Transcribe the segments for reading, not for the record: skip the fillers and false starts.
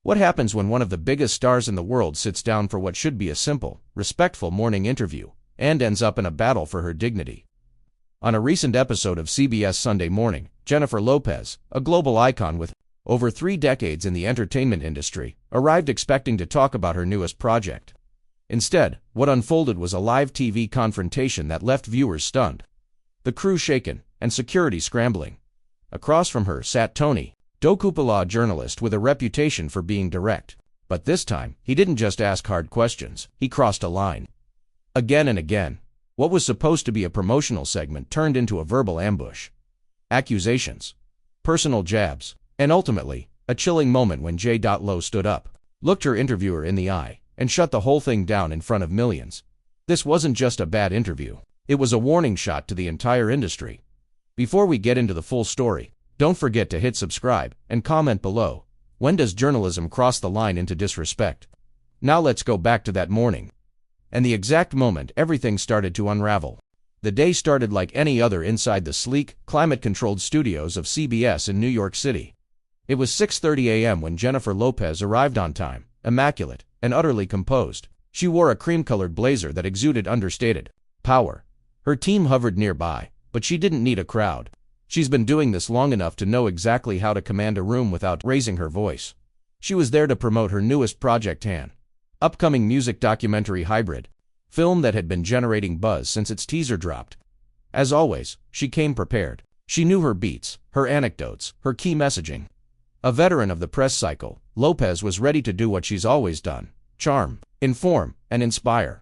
What happens when one of the biggest stars in the world sits down for what should be a simple, respectful morning interview, and ends up in a battle for her dignity? On a recent episode of CBS Sunday Morning, Jennifer Lopez, a global icon with over 3 decades in the entertainment industry, arrived expecting to talk about her newest project. Instead, what unfolded was a live TV confrontation that left viewers stunned, the crew shaken, and security scrambling. Across from her sat Tony, Dokoupil, a journalist with a reputation for being direct. But this time, he didn't just ask hard questions, he crossed a line. Again and again, what was supposed to be a promotional segment turned into a verbal ambush. Accusations, personal jabs, and ultimately, a chilling moment when J.Lo stood up, looked her interviewer in the eye, and shut the whole thing down in front of millions. This wasn't just a bad interview, it was a warning shot to the entire industry. Before we get into the full story, don't forget to hit subscribe and comment below. When does journalism cross the line into disrespect? Now let's go back to that morning, and the exact moment everything started to unravel. The day started like any other inside the sleek, climate-controlled studios of CBS in New York City. It was 6:30 a.m. when Jennifer Lopez arrived on time, immaculate, and utterly composed. She wore a cream-colored blazer that exuded understated power. Her team hovered nearby, but she didn't need a crowd. She's been doing this long enough to know exactly how to command a room without raising her voice. She was there to promote her newest project, an upcoming music documentary hybrid film that had been generating buzz since its teaser dropped. As always, she came prepared. She knew her beats, her anecdotes, her key messaging. A veteran of the press cycle, Lopez was ready to do what she's always done: charm, inform, and inspire.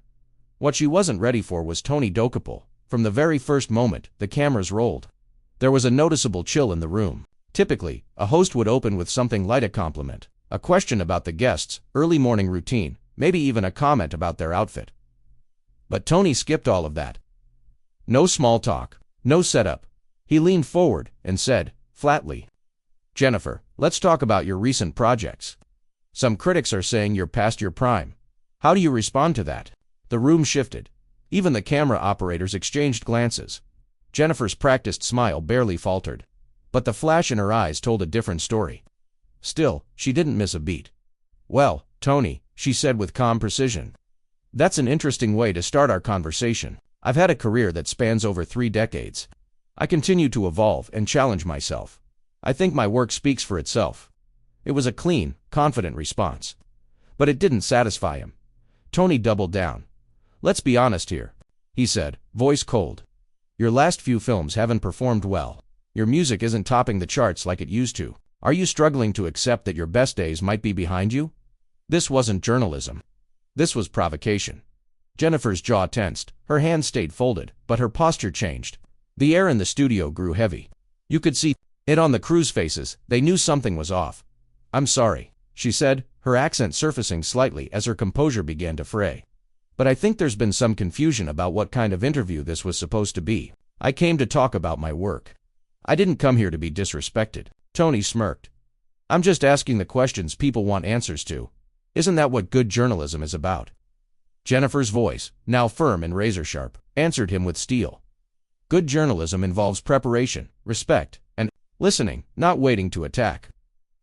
What she wasn't ready for was Tony Dokoupil. From the very first moment the cameras rolled, there was a noticeable chill in the room. Typically, a host would open with something light, a compliment, a question about the guest's early morning routine, maybe even a comment about their outfit. But Tony skipped all of that. No small talk, no setup. He leaned forward and said, flatly, "Jennifer, let's talk about your recent projects. Some critics are saying you're past your prime. How do you respond to that?" The room shifted. Even the camera operators exchanged glances. Jennifer's practiced smile barely faltered, but the flash in her eyes told a different story. Still, she didn't miss a beat. "Well, Tony," she said with calm precision, "that's an interesting way to start our conversation. I've had a career that spans over 3 decades. I continue to evolve and challenge myself. I think my work speaks for itself." It was a clean, confident response. But it didn't satisfy him. Tony doubled down. "Let's be honest here," he said, voice cold. "Your last few films haven't performed well. Your music isn't topping the charts like it used to. Are you struggling to accept that your best days might be behind you?" This wasn't journalism. This was provocation. Jennifer's jaw tensed, her hands stayed folded, but her posture changed. The air in the studio grew heavy. You could see it on the crew's faces. They knew something was off. "I'm sorry," she said, her accent surfacing slightly as her composure began to fray. "But I think there's been some confusion about what kind of interview this was supposed to be. I came to talk about my work. I didn't come here to be disrespected." Tony smirked. "I'm just asking the questions people want answers to. Isn't that what good journalism is about?" Jennifer's voice, now firm and razor-sharp, answered him with steel. "Good journalism involves preparation, respect, and listening, not waiting to attack.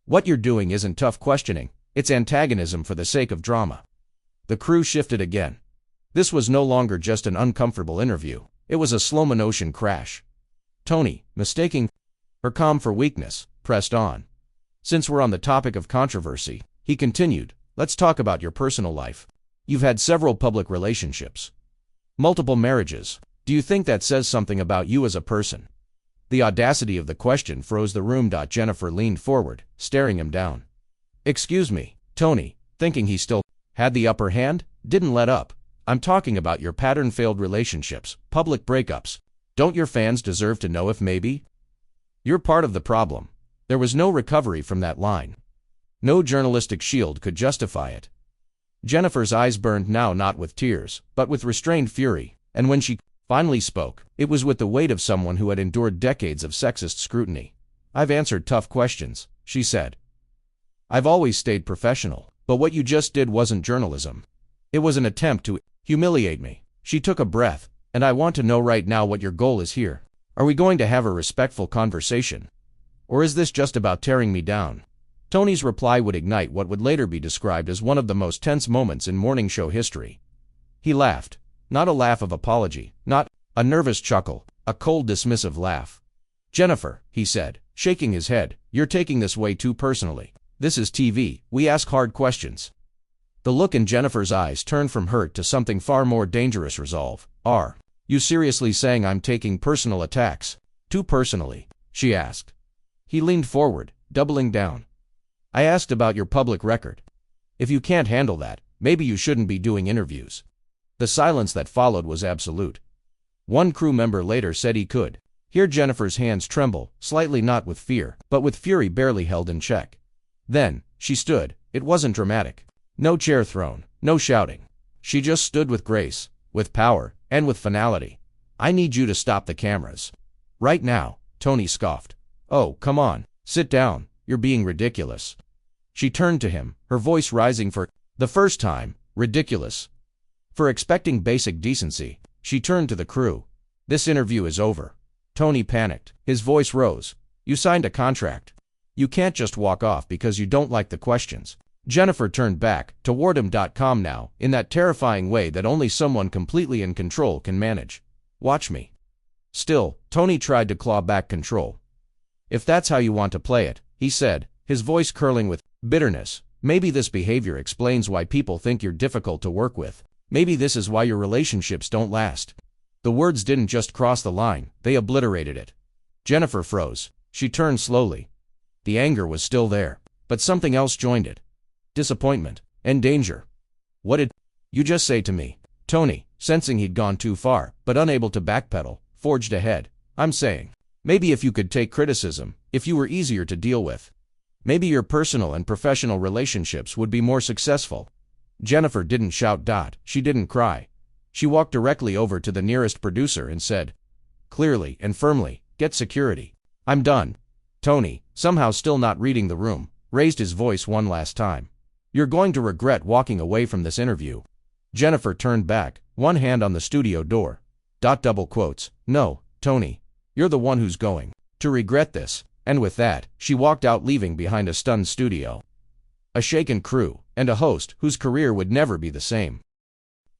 What you're doing isn't tough questioning, it's antagonism for the sake of drama." The crew shifted again. This was no longer just an uncomfortable interview. It was a slow-motion crash. Tony, mistaking her calm for weakness, pressed on. "Since we're on the topic of controversy," he continued, "let's talk about your personal life. You've had several public relationships, multiple marriages. Do you think that says something about you as a person?" The audacity of the question froze the room. Jennifer leaned forward, staring him down. "Excuse me," Tony, thinking he still had the upper hand, didn't let up. "I'm talking about your pattern failed relationships, public breakups. Don't your fans deserve to know if maybe you're part of the problem?" There was no recovery from that line. No journalistic shield could justify it. Jennifer's eyes burned now, not with tears, but with restrained fury, and when she finally spoke, it was with the weight of someone who had endured decades of sexist scrutiny. "I've answered tough questions," she said. "I've always stayed professional, but what you just did wasn't journalism. It was an attempt to humiliate me." She took a breath. "And I want to know right now what your goal is here. Are we going to have a respectful conversation? Or is this just about tearing me down?" Tony's reply would ignite what would later be described as one of the most tense moments in morning show history. He laughed. Not a laugh of apology, not a nervous chuckle, a cold dismissive laugh. "Jennifer," he said, shaking his head, "you're taking this way too personally. This is TV, we ask hard questions." The look in Jennifer's eyes turned from hurt to something far more dangerous: resolve. "Are you seriously saying I'm taking personal attacks too personally?" she asked. He leaned forward, doubling down. "I asked about your public record. If you can't handle that, maybe you shouldn't be doing interviews." The silence that followed was absolute. One crew member later said he could hear Jennifer's hands tremble, slightly, not with fear, but with fury barely held in check. Then she stood. It wasn't dramatic. No chair thrown, no shouting. She just stood with grace, with power, and with finality. "I need you to stop the cameras. Right now," Tony scoffed. "Oh, come on, sit down, you're being ridiculous." She turned to him, her voice rising for the first time. "Ridiculous?" For expecting basic decency, she turned to the crew. "This interview is over." Tony panicked. His voice rose. "You signed a contract. You can't just walk off because you don't like the questions." Jennifer turned back, toward him. Calm now, in that terrifying way that only someone completely in control can manage. "Watch me." Still, Tony tried to claw back control. "If that's how you want to play it," he said, his voice curling with bitterness, "maybe this behavior explains why people think you're difficult to work with. Maybe this is why your relationships don't last." The words didn't just cross the line, they obliterated it. Jennifer froze. She turned slowly. The anger was still there, but something else joined it. Disappointment and danger. "What did you just say to me?" Tony, sensing he'd gone too far, but unable to backpedal, forged ahead. "I'm saying, maybe if you could take criticism, if you were easier to deal with, maybe your personal and professional relationships would be more successful." Jennifer didn't shout. She didn't cry. She walked directly over to the nearest producer and said, clearly and firmly, "Get security. I'm done." Tony, somehow still not reading the room, raised his voice one last time. "You're going to regret walking away from this interview." Jennifer turned back, one hand on the studio door. "No, Tony. You're the one who's going to regret this." And with that, she walked out, leaving behind a stunned studio, a shaken crew, and a host whose career would never be the same.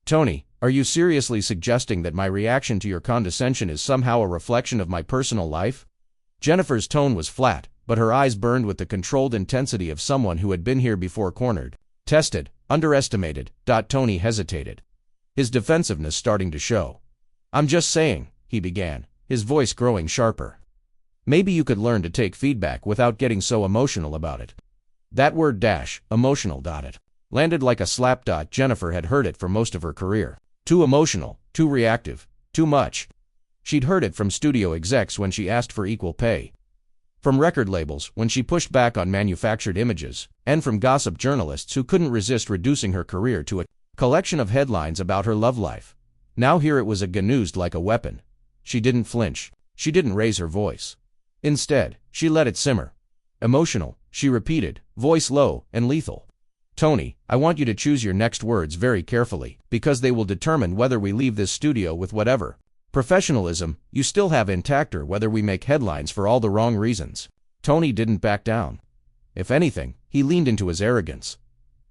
"Tony, are you seriously suggesting that my reaction to your condescension is somehow a reflection of my personal life?" Jennifer's tone was flat, but her eyes burned with the controlled intensity of someone who had been here before, cornered, tested, underestimated. Tony hesitated, his defensiveness starting to show. "I'm just saying," he began, his voice growing sharper. "Maybe you could learn to take feedback without getting so emotional about it." That word emotional it landed like a slap. Jennifer had heard it for most of her career. Too emotional, too reactive, too much. She'd heard it from studio execs when she asked for equal pay, from record labels when she pushed back on manufactured images, and from gossip journalists who couldn't resist reducing her career to a collection of headlines about her love life. Now here it was used like a weapon. She didn't flinch. She didn't raise her voice. Instead, she let it simmer. "Emotional," she repeated, voice low and lethal. "Tony, I want you to choose your next words very carefully, because they will determine whether we leave this studio with whatever professionalism you still have intact, or whether we make headlines for all the wrong reasons." Tony didn't back down. If anything, he leaned into his arrogance.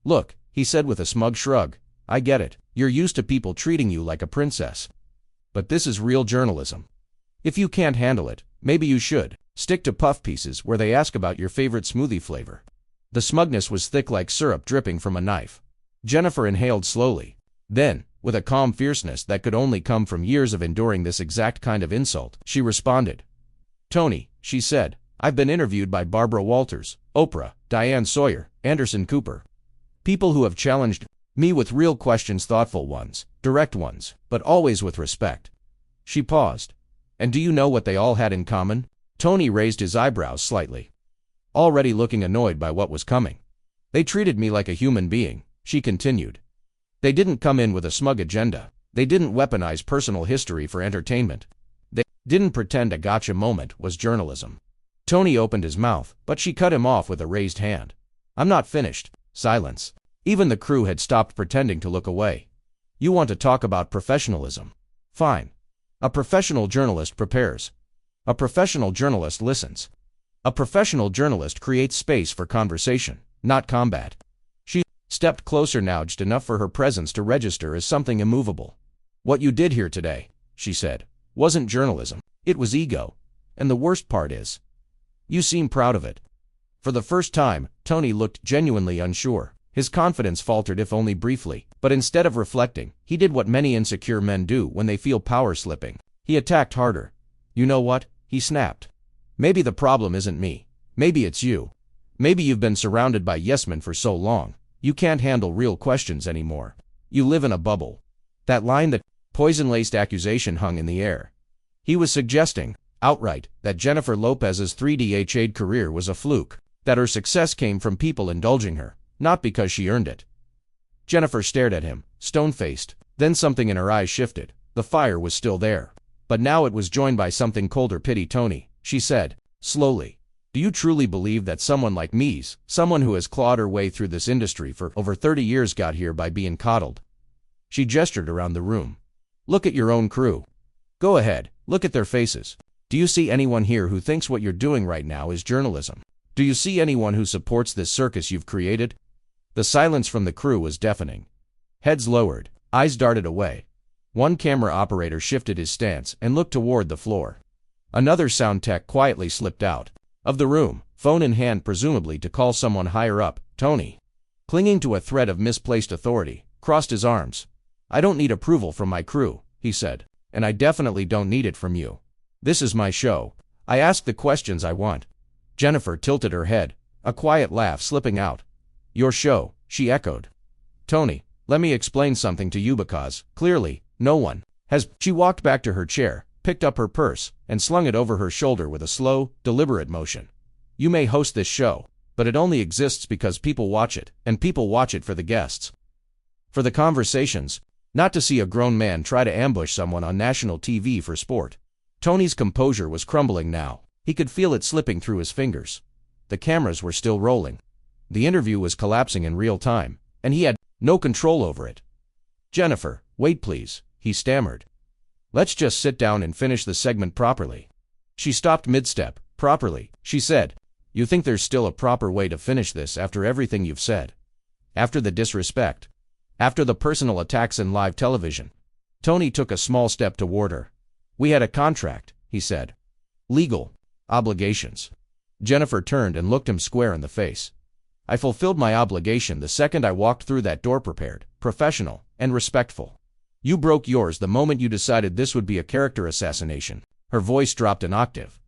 "Look," he said with a smug shrug, "I get it. You're used to people treating you like a princess. But this is real journalism. If you can't handle it, maybe you should stick to puff pieces where they ask about your favorite smoothie flavor." The smugness was thick like syrup dripping from a knife. Jennifer inhaled slowly. Then, with a calm fierceness that could only come from years of enduring this exact kind of insult, she responded. "Tony," she said, "I've been interviewed by Barbara Walters, Oprah, Diane Sawyer, Anderson Cooper. People who have challenged me with real questions, thoughtful ones, direct ones, but always with respect." She paused. "And do you know what they all had in common?" Tony raised his eyebrows slightly, already looking annoyed by what was coming. "They treated me like a human being," she continued. "They didn't come in with a smug agenda. They didn't weaponize personal history for entertainment. They didn't pretend a gotcha moment was journalism." Tony opened his mouth, but she cut him off with a raised hand. "I'm not finished." Silence. Even the crew had stopped pretending to look away. "You want to talk about professionalism? Fine. A professional journalist prepares. A professional journalist listens. A professional journalist creates space for conversation, not combat. She stepped closer now, just enough for her presence to register as something immovable. What you did here today, she said, wasn't journalism. It was ego. And the worst part is, you seem proud of it. For the first time, Tony looked genuinely unsure. His confidence faltered, if only briefly, but instead of reflecting, he did what many insecure men do when they feel power slipping. He attacked harder. You know what? He snapped. Maybe the problem isn't me. Maybe it's you. Maybe you've been surrounded by yes-men for so long, you can't handle real questions anymore. You live in a bubble. That line, that poison-laced accusation, hung in the air. He was suggesting, outright, that Jennifer Lopez's 3DHA'd career was a fluke, that her success came from people indulging her, not because she earned it. Jennifer stared at him, stone-faced, then something in her eyes shifted. The fire was still there, but now it was joined by something colder. Pity. Tony, she said, slowly. Do you truly believe that someone like me, someone who has clawed her way through this industry for over 30 years, got here by being coddled? She gestured around the room. Look at your own crew. Go ahead, look at their faces. Do you see anyone here who thinks what you're doing right now is journalism? Do you see anyone who supports this circus you've created? The silence from the crew was deafening. Heads lowered, eyes darted away. One camera operator shifted his stance and looked toward the floor. Another sound tech quietly slipped out of the room, phone in hand, presumably to call someone higher up. Tony, clinging to a thread of misplaced authority, crossed his arms. I don't need approval from my crew, he said, and I definitely don't need it from you. This is my show. I ask the questions I want. Jennifer tilted her head, a quiet laugh slipping out. Your show, she echoed. Tony, let me explain something to you, because, clearly, no one has. She walked back to her chair, picked up her purse, and slung it over her shoulder with a slow, deliberate motion. You may host this show, but it only exists because people watch it, and people watch it for the guests. For the conversations, not to see a grown man try to ambush someone on national TV for sport. Tony's composure was crumbling now. He could feel it slipping through his fingers. The cameras were still rolling. The interview was collapsing in real time, and he had no control over it. Jennifer, wait please, he stammered. Let's just sit down and finish the segment properly. She stopped mid-step. Properly, she said. You think there's still a proper way to finish this after everything you've said? After the disrespect? After the personal attacks in live television? Tony took a small step toward her. We had a contract, he said. Legal obligations. Jennifer turned and looked him square in the face. I fulfilled my obligation the second I walked through that door, prepared, professional, and respectful. You broke yours the moment you decided this would be a character assassination. Her voice dropped an octave.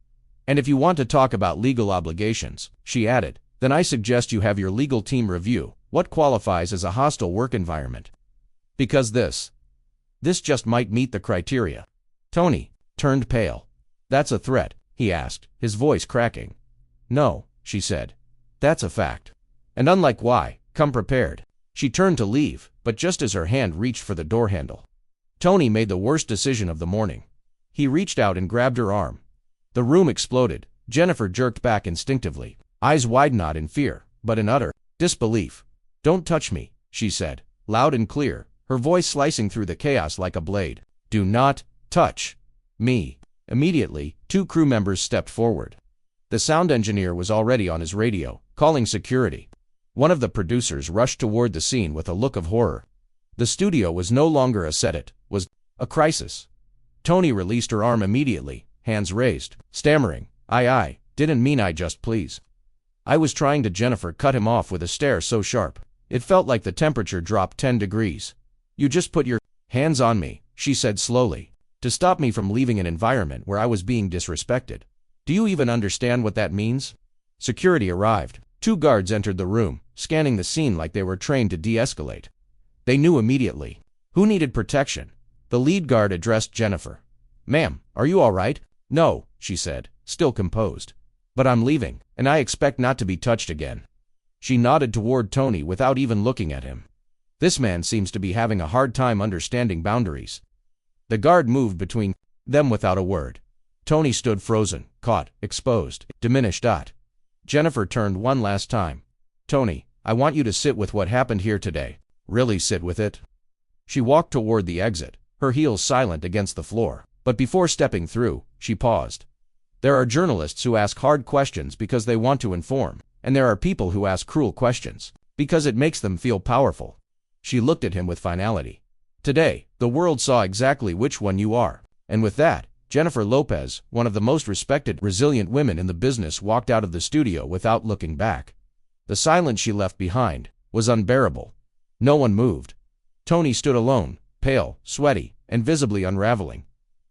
And if you want to talk about legal obligations, she added, then I suggest you have your legal team review what qualifies as a hostile work environment. Because this just might meet the criteria. Tony turned pale. That's a threat, he asked, his voice cracking. No, she said. That's a fact. And unlike why, come prepared. She turned to leave, but just as her hand reached for the door handle, Tony made the worst decision of the morning. He reached out and grabbed her arm. The room exploded. Jennifer jerked back instinctively, eyes wide not in fear, but in utter disbelief. Don't touch me, she said, loud and clear, her voice slicing through the chaos like a blade. Do not touch me. Immediately, two crew members stepped forward. The sound engineer was already on his radio, calling security. One of the producers rushed toward the scene with a look of horror. The studio was no longer a set, it was a crisis. Tony released her arm immediately, hands raised, stammering, I didn't mean I just please. I was trying to. Jennifer cut him off with a stare so sharp, it felt like the temperature dropped 10 degrees. You just put your hands on me, she said slowly, to stop me from leaving an environment where I was being disrespected. Do you even understand what that means? Security arrived. Two guards entered the room, scanning the scene like they were trained to de-escalate. They knew immediately who needed protection. The lead guard addressed Jennifer. Ma'am, are you all right? No, she said, still composed. But I'm leaving, and I expect not to be touched again. She nodded toward Tony without even looking at him. This man seems to be having a hard time understanding boundaries. The guard moved between them without a word. Tony stood frozen, caught, exposed, diminished. Jennifer turned one last time. Tony, I want you to sit with what happened here today. Really sit with it? She walked toward the exit, her heels silent against the floor, but before stepping through, she paused. There are journalists who ask hard questions because they want to inform, and there are people who ask cruel questions because it makes them feel powerful. She looked at him with finality. Today, the world saw exactly which one you are. And with that, Jennifer Lopez, one of the most respected, resilient women in the business, walked out of the studio without looking back. The silence she left behind was unbearable. No one moved. Tony stood alone, pale, sweaty, and visibly unraveling.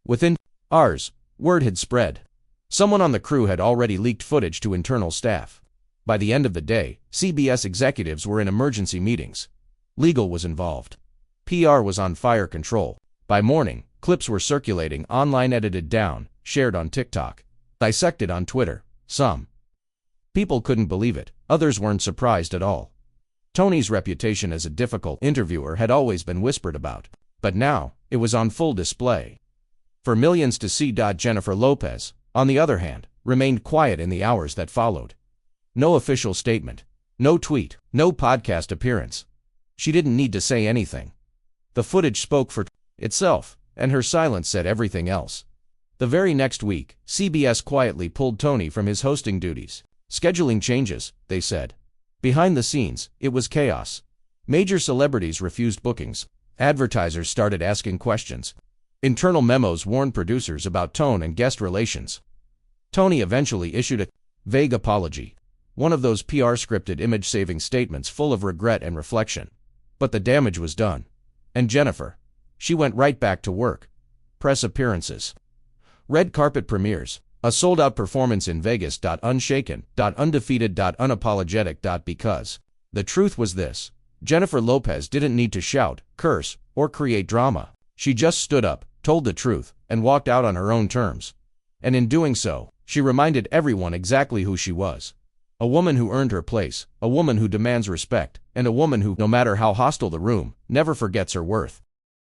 Within hours, word had spread. Someone on the crew had already leaked footage to internal staff. By the end of the day, CBS executives were in emergency meetings. Legal was involved. PR was on fire control. By morning, clips were circulating online, edited down, shared on TikTok, dissected on Twitter. Some people couldn't believe it, others weren't surprised at all. Tony's reputation as a difficult interviewer had always been whispered about, but now, it was on full display for millions to see. Jennifer Lopez, on the other hand, remained quiet in the hours that followed. No official statement, no tweet, no podcast appearance. She didn't need to say anything. The footage spoke for itself, and her silence said everything else. The very next week, CBS quietly pulled Tony from his hosting duties. Scheduling changes, they said. Behind the scenes, it was chaos. Major celebrities refused bookings. Advertisers started asking questions. Internal memos warned producers about tone and guest relations. Tony eventually issued a vague apology, one of those PR scripted image-saving statements full of regret and reflection. But the damage was done. And Jennifer, she went right back to work. Press appearances, red carpet premieres, a sold-out performance in Vegas. Unshaken, undefeated, unapologetic. Because the truth was this: Jennifer Lopez didn't need to shout, curse, or create drama. She just stood up, told the truth, and walked out on her own terms. And in doing so, she reminded everyone exactly who she was. A woman who earned her place, a woman who demands respect, and a woman who, no matter how hostile the room, never forgets her worth.